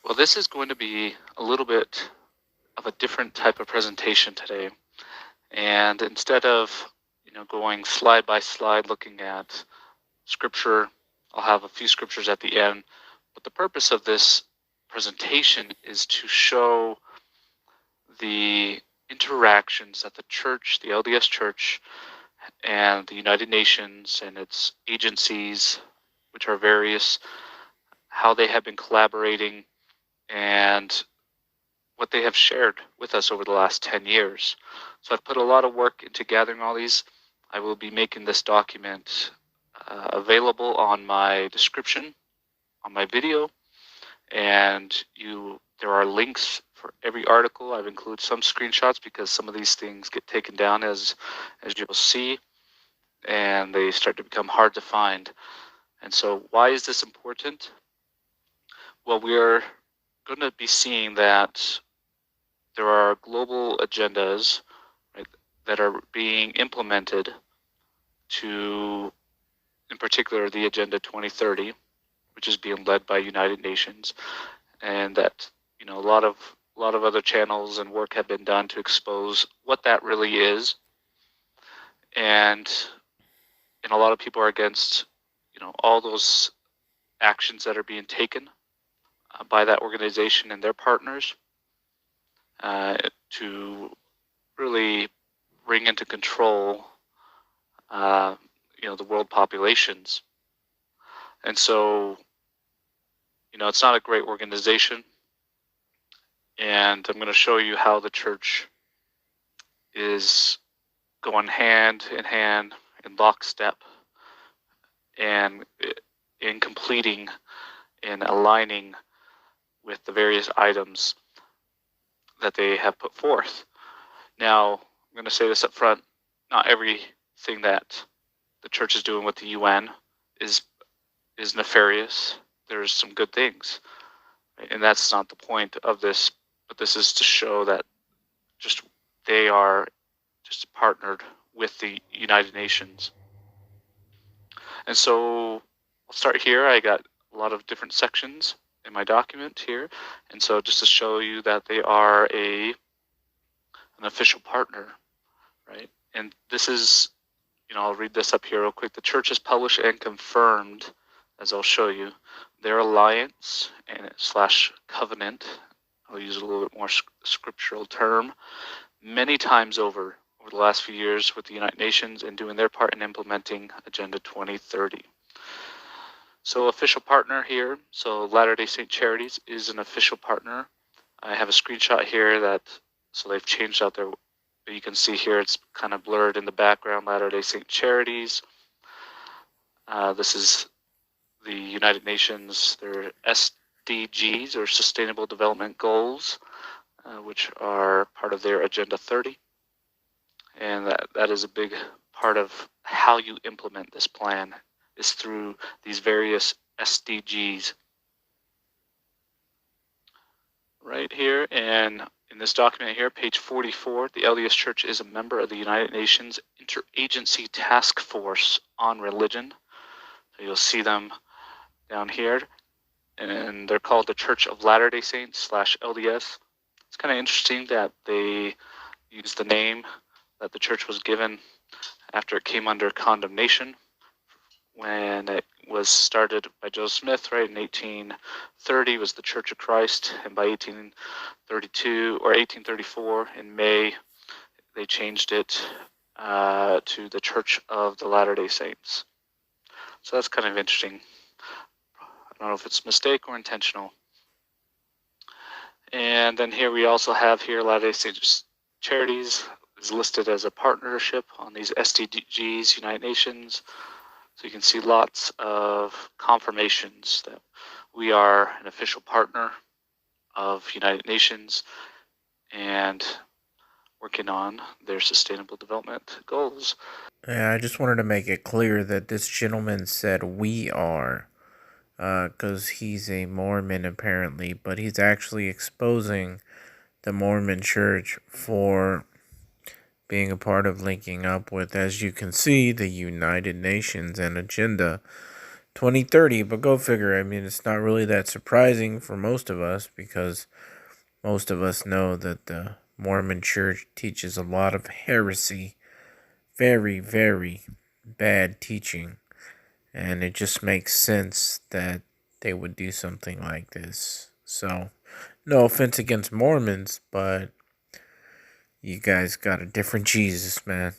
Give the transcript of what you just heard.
Well, this is going to be a little bit of a different type of presentation today. And instead of, going slide by slide looking at scripture, I'll have a few scriptures at the end. But the purpose of this presentation is to show the interactions that the church, the LDS Church, and the United Nations and its agencies, which are various, how they have been collaborating and what they have shared with us over the last 10 years. So I've put a lot of work into gathering all these. I will be making this document available on my description on my video, and there are links for every article. I've included some screenshots because some of these things get taken down as you'll see, and they start to become hard to find. And so why is this important? Well, we're going to be seeing that there are global agendas, right, that are being implemented to, in particular, the Agenda 2030, which is being led by United Nations, and that a lot of other channels and work have been done to expose what that really is, and a lot of people are against all those actions that are being taken by that organization and their partners to really bring into control the world populations. And so it's not a great organization, and I'm going to show you how the church is going hand in hand, in lockstep, and in completing and aligning with the various items that they have put forth. Now, I'm going to say this up front, not everything that the church is doing with the UN is nefarious. There's some good things, and that's not the point of this, but this is to show that they are just partnered with the United Nations. And so I'll start here. I got a lot of different sections in my document here, and so just to show you that they are an official partner, right? And this is, I'll read this up here real quick. The church has published and confirmed, as I'll show you, their alliance and / covenant. I'll use a little bit more scriptural term, many times over the last few years with the United Nations and doing their part in implementing Agenda 2030. So official partner here, so Latter-day Saint Charities is an official partner. I have a screenshot here so they've changed out their, you can see here it's kind of blurred in the background, Latter-day Saint Charities. This is the United Nations, their SDGs, or Sustainable Development Goals, which are part of their Agenda 30. And that is a big part of how you implement this plan, is through these various SDGs. Right here, and in this document here, page 44, the LDS Church is a member of the United Nations Interagency Task Force on Religion. So you'll see them down here, and they're called the Church of Latter-day Saints / LDS. It's kind of interesting that they use the name that the church was given after it came under condemnation when it was started by Joseph Smith, right, in 1830 was the Church of Christ, and by 1832 or 1834 in May, they changed it to the Church of the Latter-day Saints. So that's kind of interesting. I don't know if it's a mistake or intentional. And then here we also have here Latter-day Saints Charities is listed as a partnership on these SDGs, United Nations. So you can see lots of confirmations that we are an official partner of United Nations and working on their sustainable development goals. Yeah, I just wanted to make it clear that this gentleman said we are, because he's a Mormon apparently, but he's actually exposing the Mormon Church for being a part of linking up with, as you can see, the United Nations and Agenda 2030, but go figure. I mean, it's not really that surprising for most of us because most of us know that the Mormon church teaches a lot of heresy, very, very bad teaching, and it just makes sense that they would do something like this. So, no offense against Mormons, but you guys got a different Jesus, man.